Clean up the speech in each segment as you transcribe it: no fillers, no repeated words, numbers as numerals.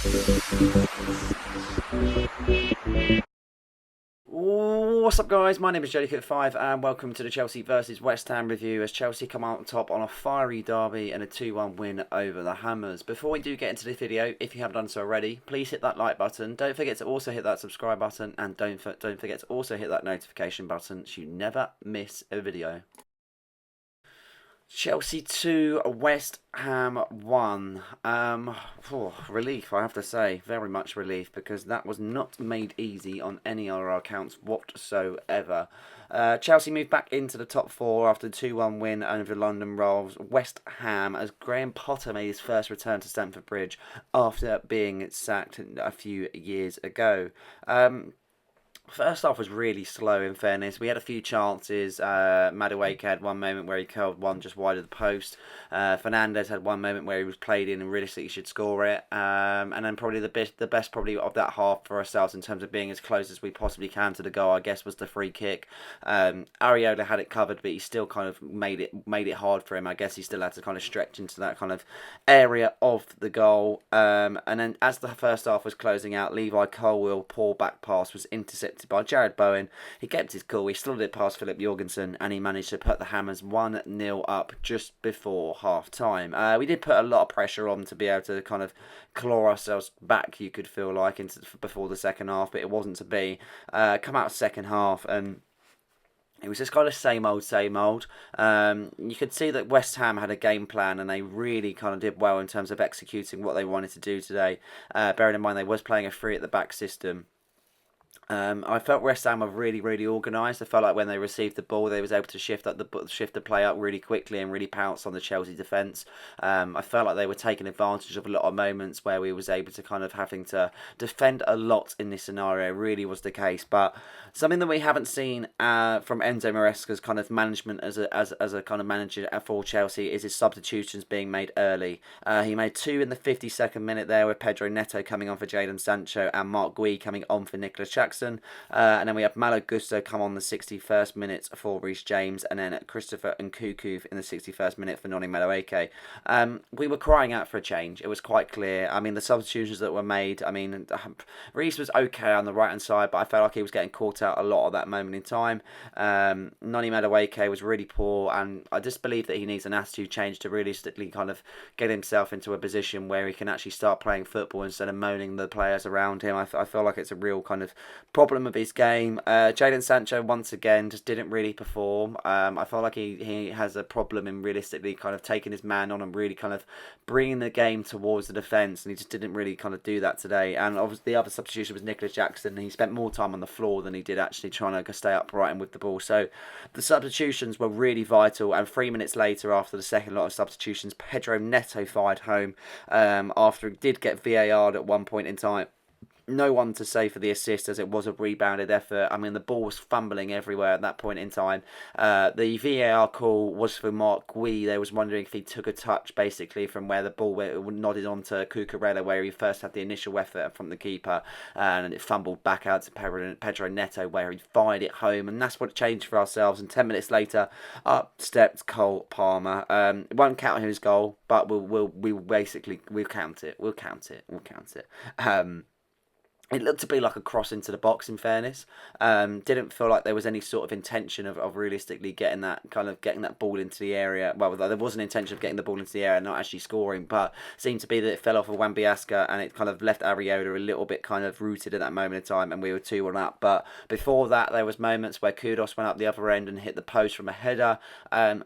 What's up, guys? My name is Jellycut5 and welcome to the Chelsea versus West Ham review as Chelsea come out on top on a fiery derby and a 2-1 win over the Hammers. Before we do get into the video, if you haven't done so already, please hit that like button. Don't forget to also hit that subscribe button and don't forget to also hit that notification button so you never miss a video. Chelsea 2, West Ham 1. Relief, I have to say. Very much relief, because that was not made easy on any other accounts whatsoever. Chelsea moved back into the top 4 after the 2-1 win over London Rolls. West Ham, as Graham Potter made his first return to Stamford Bridge after being sacked a few years ago. First half was really slow, in fairness. We had a few chances. Madueke had one moment where he curled one just wide of the post. Fernandez had one moment where he was played in and realistically should score it. And then probably the best probably of that half for ourselves in terms of being as close as we possibly can to the goal, I guess, was the free kick. Ariola had it covered, but he still kind of made it hard for him. I guess he still had to kind of stretch into that kind of area of the goal. And then as the first half was closing out, Levi Colwill's poor back pass was intercepted by Jared Bowen. He kept his cool, he slid it past Philip Jorgensen, and he managed to put the Hammers 1-0 up just before half time. We did put a lot of pressure on to be able to kind of claw ourselves back, you could feel like, before the second half, but it wasn't to be. Come out second half and it was just kind of same old, same old. You could see that West Ham had a game plan and they really kind of did well in terms of executing what they wanted to do today. Bearing in mind they was playing a three at the back system. I felt West Ham were really, really organised. I felt like when they received the ball, they was able to shift the play up really quickly and really pounce on the Chelsea defence. I felt like they were taking advantage of a lot of moments where we was able to kind of having to defend a lot in this scenario. Really was the case, but something that we haven't seen from Enzo Maresca's kind of management as a kind of manager for Chelsea is his substitutions being made early. He made 2 in the 52nd minute there with Pedro Neto coming on for Jadon Sancho and Mark Gui coming on for Nicolas Jackson. And then we have Malo Gusto come on the 61st minute for Reece James, and then Christopher Nkunku in the 61st minute for Noni Madueke. We were crying out for a change. It was quite clear. I mean, the substitutions that were made, I mean, Reece was okay on the right-hand side, but I felt like he was getting caught out a lot at that moment in time. Noni Madueke was really poor, and I just believe that he needs an attitude change to realistically kind of get himself into a position where he can actually start playing football instead of moaning the players around him. I feel like it's a real kind of problem of his game. Jadon Sancho once again just didn't really perform. I feel like he has a problem in realistically kind of taking his man on and really kind of bringing the game towards the defence, and he just didn't really kind of do that today. And obviously the other substitution was Nicolas Jackson, and he spent more time on the floor than he did actually trying to stay upright and with the ball. So the substitutions were really vital, and 3 minutes later after the second lot of substitutions, Pedro Neto fired home after he did get VAR'd at one point in time. No one to say for the assist, as it was a rebounded effort. I mean, the ball was fumbling everywhere at that point in time. The VAR call was for Mark Gui. They was wondering if he took a touch, basically, from where the ball nodded onto Cucurella, where he first had the initial effort from the keeper, and it fumbled back out to Pedro Neto, where he fired it home, and that's what changed for ourselves. And 10 minutes later, up stepped Cole Palmer. It won't count his goal, but we'll count it. We'll count it. It looked to be like a cross into the box, in fairness. Didn't feel like there was any sort of intention of realistically getting that ball into the area. Well, there was an intention of getting the ball into the area, not actually scoring, but it seemed to be that it fell off of Wan-Bissaka and it kind of left Ariola a little bit kind of rooted at that moment in time, and we were 2-1 up. But before that, there was moments where Kudos went up the other end and hit the post from a header.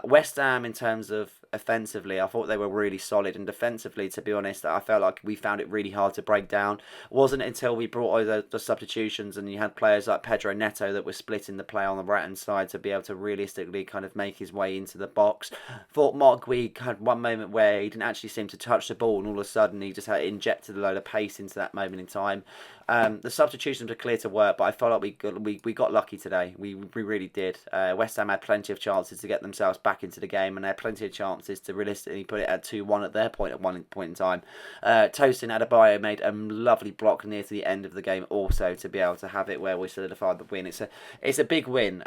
West Ham, in terms of offensively, I thought they were really solid, and defensively, to be honest, I felt like we found it really hard to break down. It wasn't until we brought over the substitutions and you had players like Pedro Neto that were splitting the play on the right hand side to be able to realistically kind of make his way into the box. Thought Mark Gui had one moment where he didn't actually seem to touch the ball, and all of a sudden he just had injected a load of pace into that moment in time. The substitutions were clear to work, but I felt like we got lucky today. We really did. West Ham had plenty of chances to get themselves back into the game, and they had plenty of chances chances to realistically put it at 2-1 at their point at one point in time. Tosin Adebayo made a lovely block near to the end of the game also to be able to have it where we solidified the win. It's a big win.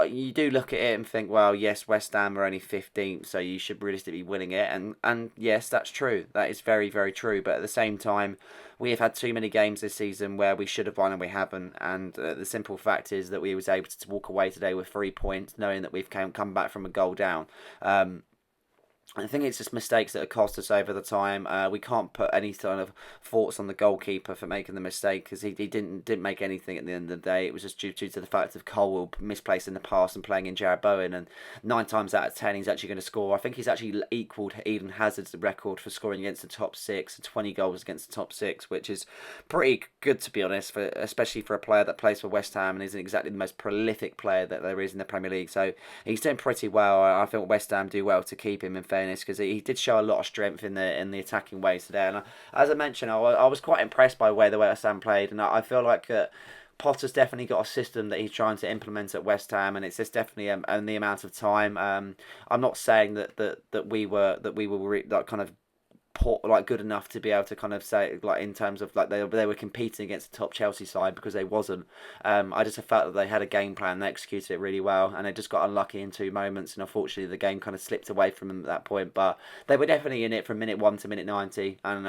You do look at it and think, well, yes, West Ham are only 15th, so you should realistically be winning it. And yes, that's true. That is very, very true. But at the same time, we have had too many games this season where we should have won and we haven't. And the simple fact is that we was able to walk away today with 3 points, knowing that we've come back from a goal down. I think it's just mistakes that have cost us over the time. We can't put any kind of thoughts on the goalkeeper for making the mistake because he didn't make anything at the end of the day. It was just due to the fact of Colwell misplacing the pass and playing in Jared Bowen, and 9 times out of 10 he's actually going to score. I think he's actually equalled Eden Hazard's record for scoring against the top 6, 20 goals against the top 6, which is pretty good to be honest, especially for a player that plays for West Ham and isn't exactly the most prolific player that there is in the Premier League. So he's doing pretty well. I think West Ham do well to keep him in fairness, because he did show a lot of strength in the attacking ways today. And as I mentioned, I was quite impressed by the way West Ham played, and I feel like Potter's definitely got a system that he's trying to implement at West Ham, and it's just definitely the amount of time. I'm not saying that we were like kind of good enough to be able to kind of say like in terms of like they were competing against the top Chelsea side, because they wasn't. I just felt that they had a game plan, they executed it really well, and they just got unlucky in 2 moments, and unfortunately the game kind of slipped away from them at that point. But they were definitely in it from minute 1 to minute 90, and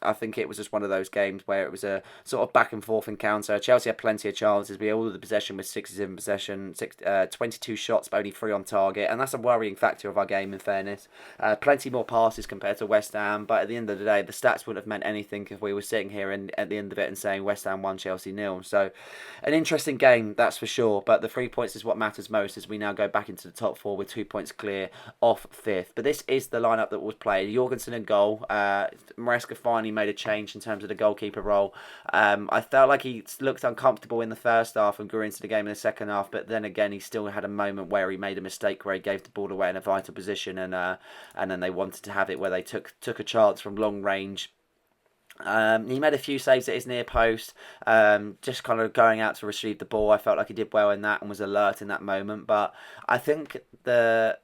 I think it was just one of those games where it was a sort of back and forth encounter. Chelsea had plenty of chances. We had all the possession with 67 possession, 22 shots but only 3 on target, and that's a worrying factor of our game in fairness. Plenty more passes compared to West Ham, but at the end of the day, the stats wouldn't have meant anything if we were sitting here and at the end of it and saying West Ham 1, Chelsea 0. So, an interesting game, that's for sure. But the 3 points is what matters most, as we now go back into the top 4 with 2 points clear off 5th. But this is the lineup that was played. Jorgensen in goal. Maresca finally made a change in terms of the goalkeeper role. I felt like he looked uncomfortable in the first half and grew into the game in the second half. But then again, he still had a moment where he made a mistake where he gave the ball away in a vital position, and then they wanted to have it where they took a chance from long range. He made a few saves at his near post, just kind of going out to retrieve the ball. I felt like he did well in that and was alert in that moment. But I think the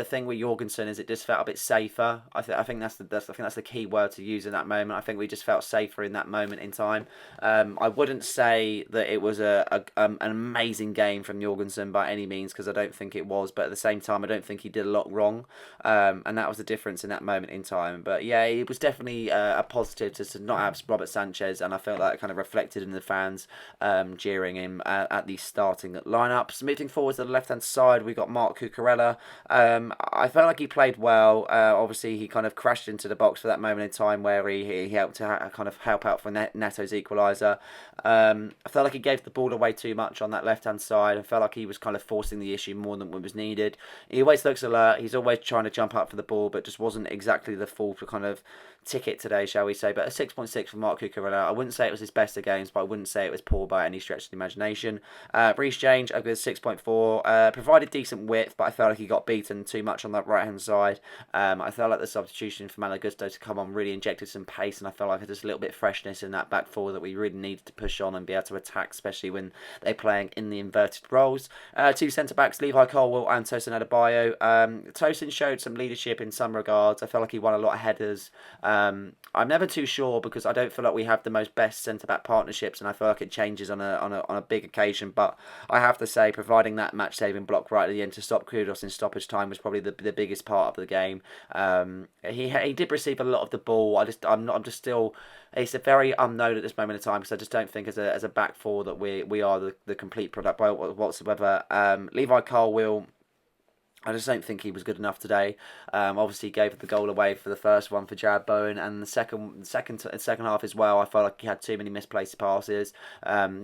thing with Jorgensen is it just felt a bit safer. I think that's the key word to use in that moment. I think we just felt safer in that moment in time. I wouldn't say that it was an amazing game from Jorgensen by any means, because I don't think it was. But at the same time, I don't think he did a lot wrong, and that was the difference in that moment in time. But yeah, it was definitely a positive to not have Robert Sanchez, and I felt like it kind of reflected in the fans jeering him at the starting lineups. Moving forward to the left hand side, we got Marc Cucurella. I felt like he played well. Obviously, he kind of crashed into the box for that moment in time where he helped to kind of help out for Neto's equaliser. I felt like he gave the ball away too much on that left-hand side. I felt like he was kind of forcing the issue more than what was needed. He always looks alert. He's always trying to jump up for the ball, but just wasn't exactly the full kind of ticket today, shall we say. But a 6.6 for Marc Cucurella. I wouldn't say it was his best of games, but I wouldn't say it was poor by any stretch of the imagination. Reece James, a good 6.4. Provided decent width, but I felt like he got beaten too much on that right-hand side. I felt like the substitution for Malagusto to come on really injected some pace, and I felt like just a little bit of freshness in that back four that we really needed to push on and be able to attack, especially when they're playing in the inverted roles. 2 centre-backs, Levi Colwell and Tosin Adebayo. Tosin showed some leadership in some regards. I felt like he won a lot of headers. I'm never too sure, because I don't feel like we have the most best centre-back partnerships, and I feel like it changes on a big occasion. But I have to say, providing that match-saving block right at the end to stop Kudus in stoppage time was probably the biggest part of the game. He did receive a lot of the ball. I'm just still. It's a very unknown at this moment in time, because I just don't think as a back four that we are the complete product by whatsoever. Levi Colwell, I just don't think he was good enough today. Obviously, he gave the goal away for the first one for Jared Bowen, and the second half as well. I felt like he had too many misplaced passes.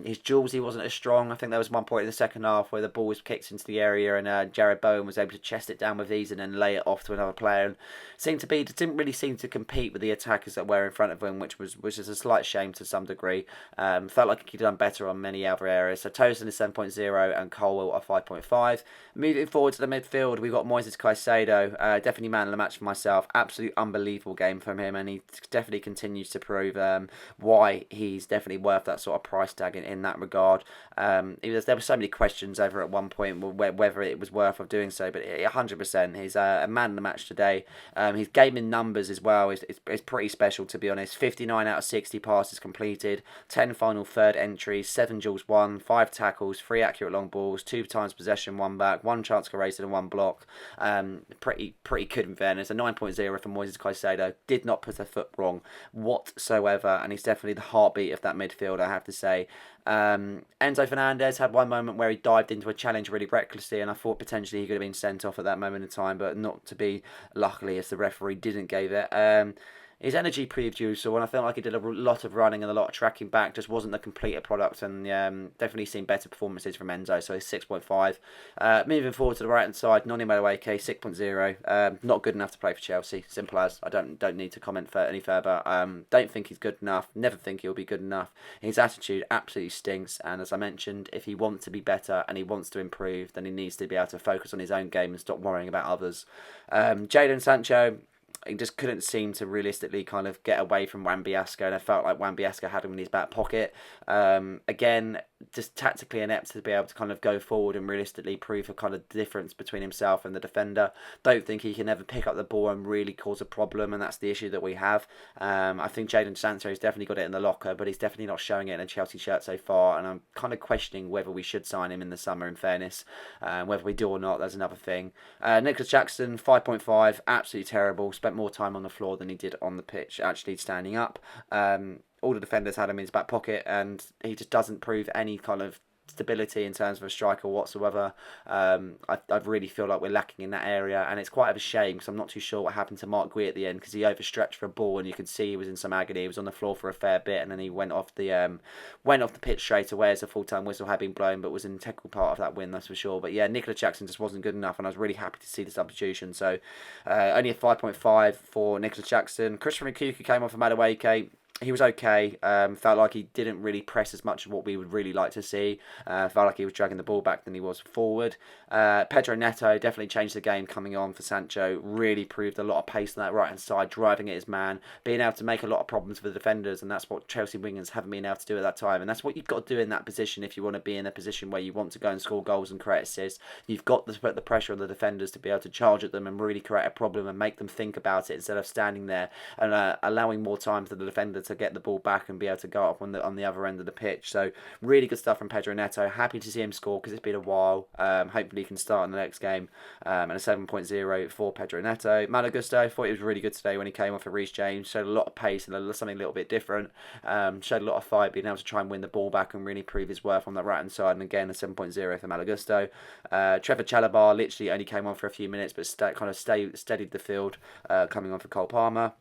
His duels, he wasn't as strong. I think there was one point in the second half where the ball was kicked into the area, and Jared Bowen was able to chest it down with ease and then lay it off to another player. And didn't really seem to compete with the attackers that were in front of him, which was a slight shame to some degree. Felt like he'd done better on many other areas. So Tosin is 7.0 and Colwell are 5.5. Moving forward to the midfield. midfield, we've got Moises Caicedo, definitely man of the match for myself. Absolute unbelievable game from him, and he definitely continues to prove why he's definitely worth that sort of price tag in that regard. There were so many questions over at one point whether it was worth of doing so, but 100%, he's a man of the match today. His gaming numbers as well is pretty special, to be honest. 59 out of 60 passes completed, 10 final third entries, 7 duels won, 5 tackles, 3 accurate long balls, 2 times possession, 1 back, 1 chance created and 1 block. Pretty good in fairness. A 9.0 for Moises Caicedo. Did not put a foot wrong whatsoever, and he's definitely the heartbeat of that midfield, I have to say. Enzo Fernandez had one moment where he dived into a challenge really recklessly, and I thought potentially he could have been sent off at that moment in time, but not to be, luckily, as the referee didn't give it. His energy proved useful, and I felt like he did a lot of running and a lot of tracking back. Just wasn't the completed product, and definitely seen better performances from Enzo. So he's 6.5. Moving forward to the right hand side, Noni Madueke 6.0. Not good enough to play for Chelsea. Simple as. I don't need to comment any further. Don't think he's good enough. Never think he'll be good enough. His attitude absolutely stinks, and as I mentioned, if he wants to be better and he wants to improve, then he needs to be able to focus on his own game and stop worrying about others. Jadon Sancho, he just couldn't seem to realistically kind of get away from Wan-Bissaka, and I felt like Wan-Bissaka had him in his back pocket. Again, just tactically inept to be able to kind of go forward and realistically prove a kind of difference between himself and the defender. Don't think he can ever pick up the ball and really cause a problem, and that's the issue that we have. I think Jadon Sancho has definitely got it in the locker, but he's definitely not showing it in a Chelsea shirt so far, and I'm kind of questioning whether we should sign him in the summer, in fairness. Whether we do or not, that's another thing. Nicholas Jackson, 5.5, absolutely terrible. Spent more time on the floor than he did on the pitch, actually standing up. All the defenders had him in his back pocket, and he just doesn't prove any kind of stability in terms of a striker whatsoever. I really feel like we're lacking in that area, and it's quite of a shame because I'm not too sure what happened to Mark Gui at the end, because he overstretched for a ball and you could see he was in some agony. He was on the floor for a fair bit, and then he went off the pitch straight away as a full-time whistle had been blown, but was an integral part of that win, that's for sure. But yeah, Nicola Jackson just wasn't good enough, and I was really happy to see the substitution. So only a 5.5 for Nicola Jackson. Christopher Nkunku came on for Madueke. He was okay. Felt like he didn't really press as much as what we would really like to see. Felt like he was dragging the ball back than he was forward. Pedro Neto definitely changed the game coming on for Sancho. Really proved a lot of pace on that right hand side, driving at his man, being able to make a lot of problems for the defenders, and that's what Chelsea wingers haven't been able to do at that time. And that's what you've got to do in that position if you want to be in a position where you want to go and score goals and create assists. You've got to put the pressure on the defenders to be able to charge at them and really create a problem and make them think about it instead of standing there and allowing more time for the defender to get the ball back and be able to go up on the other end of the pitch. So really good stuff from Pedro Neto. Happy to see him score because it's been a while. Hopefully he can start in the next game. And a 7.0 for Pedro Neto. Malo Gusto, I thought he was really good today when he came off for Reece James. Showed a lot of pace and something a little bit different. Showed a lot of fight, being able to try and win the ball back and really prove his worth on that right hand side. And again, a 7.0 for Malo Gusto. Trevor Chalobah literally only came on for a few minutes, but steadied the field, coming on for Cole Palmer.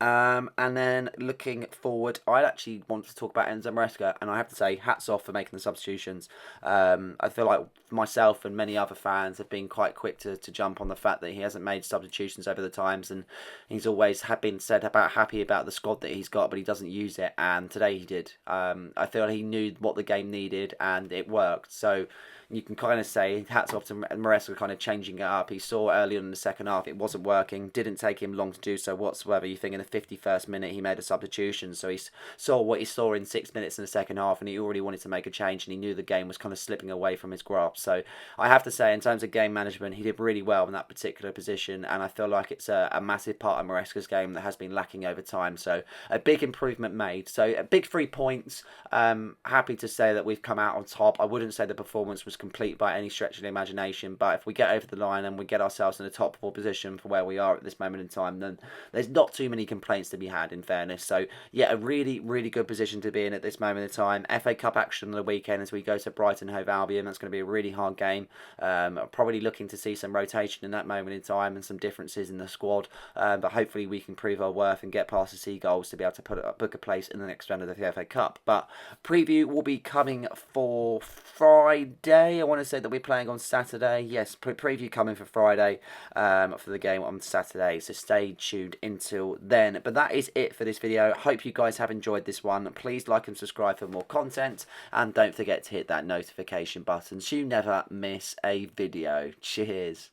And then looking forward, I actually want to talk about Enzo Maresca, and I have to say, hats off for making the substitutions. I feel like myself and many other fans have been quite quick to jump on the fact that he hasn't made substitutions over the times, and he's always been said about happy about the squad that he's got, but he doesn't use it, and today he did. I feel like he knew what the game needed, and it worked. So you can kind of say hats off to Maresca kind of changing it up. He saw early on in the second half it wasn't working. Didn't take him long to do so whatsoever. You think in the 51st minute he made a substitution. So he saw what he saw in 6 minutes in the second half, and he already wanted to make a change, and he knew the game was kind of slipping away from his grasp. So I have to say, in terms of game management, he did really well in that particular position, and I feel like it's a massive part of Maresca's game that has been lacking over time. So a big improvement made. So a big 3 points. Happy to say that we've come out on top. I wouldn't say the performance was complete by any stretch of the imagination, but if we get over the line and we get ourselves in a top 4 position for where we are at this moment in time, then there's not too many complaints to be had, in fairness. So yeah, a really, really good position to be in at this moment in time. FA Cup action on the weekend as we go to Brighton Hove Albion. That's going to be a really hard game. Probably looking to see some rotation in that moment in time and some differences in the squad, but hopefully we can prove our worth and get past the Seagulls to be able to book a place in the next round of the FA Cup. But preview will be coming for Friday. Saturday. I want to say that we're playing on Saturday. Yes, preview coming for Friday for the game on Saturday. So stay tuned until then. But that is it for this video. Hope you guys have enjoyed this one. Please like and subscribe for more content. And don't forget to hit that notification button so you never miss a video. Cheers.